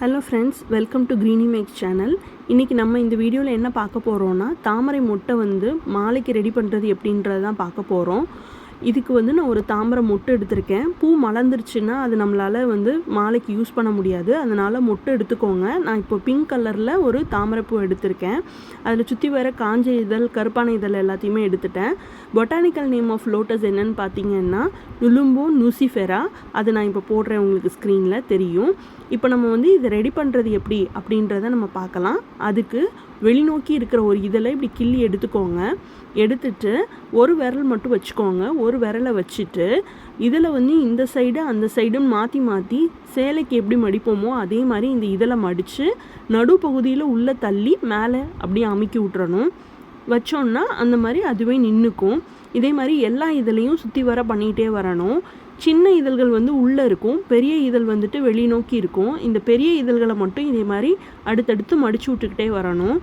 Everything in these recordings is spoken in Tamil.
Hello friends, welcome to Greeny Max channel. இன்றைக்கி நம்ம இந்த வீடியோவில் என்ன பார்க்க போகிறோன்னா, தாமரை மொட்டை மாலைக்கு ரெடி பண்ணுறது எப்படின்றது தான் பார்க்க போகிறோம். இதுக்கு நான் ஒரு தாமரை மொட்டு எடுத்திருக்கேன். பூ மலர்ந்துருச்சுன்னா அது நம்மளால் மாலைக்கு யூஸ் பண்ண முடியாது. அதனால் மொட்டு எடுத்துக்கோங்க. நான் இப்போ பிங்க் கலரில் ஒரு தாமரை பூ எடுத்திருக்கேன். அதில் சுற்றி வர காஞ்ச இதழ், கருப்பான இதழ் எல்லாத்தையுமே எடுத்துட்டேன். பொட்டானிக்கல் நேம் ஆஃப் லோட்டஸ் என்னன்னு பார்த்தீங்கன்னா நுலும்போ நூசிஃபெரா. அது நான் இப்போ போடுறேன், உங்களுக்கு ஸ்க்ரீனில் தெரியும். இப்போ நம்ம இதை ரெடி பண்ணுறது எப்படி அப்படின்றத நம்ம பார்க்கலாம். அதுக்கு வெளிநோக்கி இருக்கிற ஒரு இதழை இப்படி கிள்ளி எடுத்துக்கோங்க. எடுத்துட்டு ஒரு விரல் மட்டும் வச்சுக்கோங்க. ஒரு விரலை வச்சுட்டு இதில் இந்த சைடு அந்த சைடுன்னு மாற்றி மாற்றி சேலைக்கு எப்படி மடிப்போமோ அதே மாதிரி இந்த இதழை மடித்து நடுப்பகுதியில் உள்ளே தள்ளி மேலே அப்படியே அமுக்கி விட்டுறணும். வச்சோன்னா அந்த மாதிரி அதுவே நின்றுக்கும். இதே மாதிரி எல்லா இதழையும் சுற்றி வர பண்ணிகிட்டே வரணும். சின்ன இதழ்கள் உள்ளே இருக்கும், பெரிய இதழ் வெளிநோக்கி இருக்கும். இந்த பெரிய இதழ்களை மட்டும் இதே மாதிரி அடுத்தடுத்து மடித்து விட்டுக்கிட்டே வரணும்.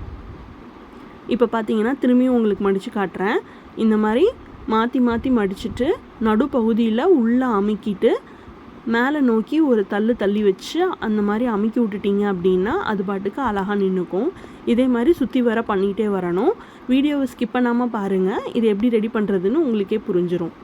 இப்போ பார்த்தீங்கன்னா திரும்பியும் உங்களுக்கு மடித்து காட்டுறேன். இந்த மாதிரி மாற்றி மாற்றி மடிச்சுட்டு நடுப்பகுதியில் உள்ளே அமுக்கிட்டு மேலே நோக்கி ஒரு தள்ளி வச்சு அந்த மாதிரி அமுக்கி விட்டுட்டிங்க அப்படின்னா அது பாட்டுக்கு அழகாக நின்றுக்கும். இதே மாதிரி சுற்றி வர பண்ணிகிட்டே வரணும். வீடியோவை ஸ்கிப் பண்ணாமல் பாருங்கள். இது எப்படி ரெடி பண்ணுறதுன்னு உங்களுக்கே புரிஞ்சிடும்.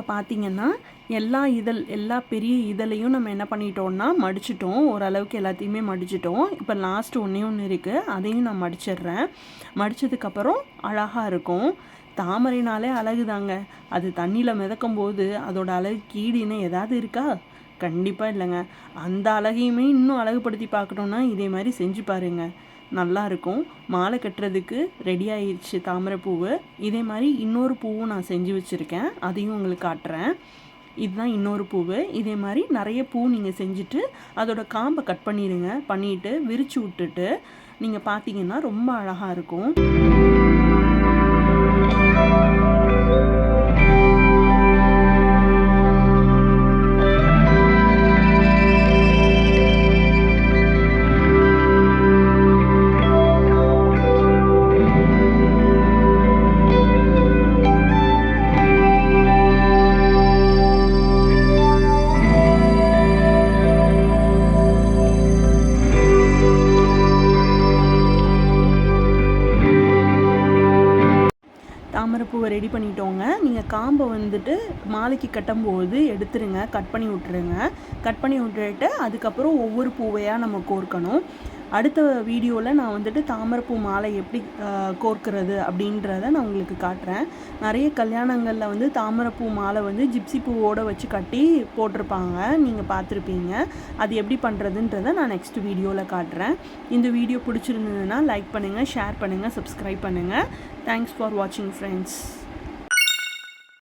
பார்த்தீங்கன்னா எல்லா பெரிய இதழையும் நம்ம என்ன பண்ணிட்டோம்னா மடிச்சிட்டோம். ஓரளவுக்கு எல்லாத்தையுமே மடிச்சிட்டோம். இப்போ லாஸ்ட் ஒன்று இருக்குது, அதையும் நான் மடிச்சிடுறேன். மடித்ததுக்கப்புறம் அழகாக இருக்கும். தாமரைனாலே அழகு தாங்க. அது தண்ணியில் மிதக்கும் போது அதோட அழகு கீடின்னு ஏதாவது இருக்கா? கண்டிப்பாக இல்லைங்க. அந்த அழகையுமே இன்னும் அழகுபடுத்தி பார்க்கணுன்னா இதே மாதிரி செஞ்சு பாருங்கள், நல்லாயிருக்கும். மாலை கட்டுறதுக்கு ரெடி ஆயிடுச்சு தாமரை பூவு. இதே மாதிரி இன்னொரு பூவும் நான் செஞ்சு வச்சுருக்கேன், அதையும் உங்களுக்கு காட்டுறேன். இதுதான் இன்னொரு பூவு. இதே மாதிரி நிறைய பூ நீங்கள் செஞ்சுட்டு அதோட காம்பை கட் பண்ணிவிட்டு விரித்து விட்டுட்டு நீங்கள் பார்த்தீங்கன்னா ரொம்ப அழகாக இருக்கும். தாமரைப்பூவை ரெடி பண்ணிட்டோங்க. நீங்கள் காம்பை மாலைக்கு கட்டும்போது எடுத்துருங்க, கட் பண்ணி விட்டுட்டு அதுக்கப்புறம் ஒவ்வொரு பூவையாக நம்ம கோர்க்கணும். அடுத்த வீடியோவில் நான் தாமரைப்பூ மாலை எப்படி கோர்க்கிறது அப்படின்றத நான் உங்களுக்கு காட்டுறேன். நிறைய கல்யாணங்களில் தாமரைப்பூ மாலை ஜிப்சி பூவோடு வச்சு கட்டி போட்டிருப்பாங்க, நீங்கள் பார்த்துருப்பீங்க. அது எப்படி பண்ணுறதுன்றதை நான் நெக்ஸ்ட் வீடியோவில் காட்டுறேன். இந்த வீடியோ பிடிச்சிருந்ததுன்னா லைக் பண்ணுங்கள், ஷேர் பண்ணுங்கள், சப்ஸ்கிரைப் பண்ணுங்கள். தேங்க்ஸ் ஃபார் வாட்சிங் ஃப்ரெண்ட்ஸ்.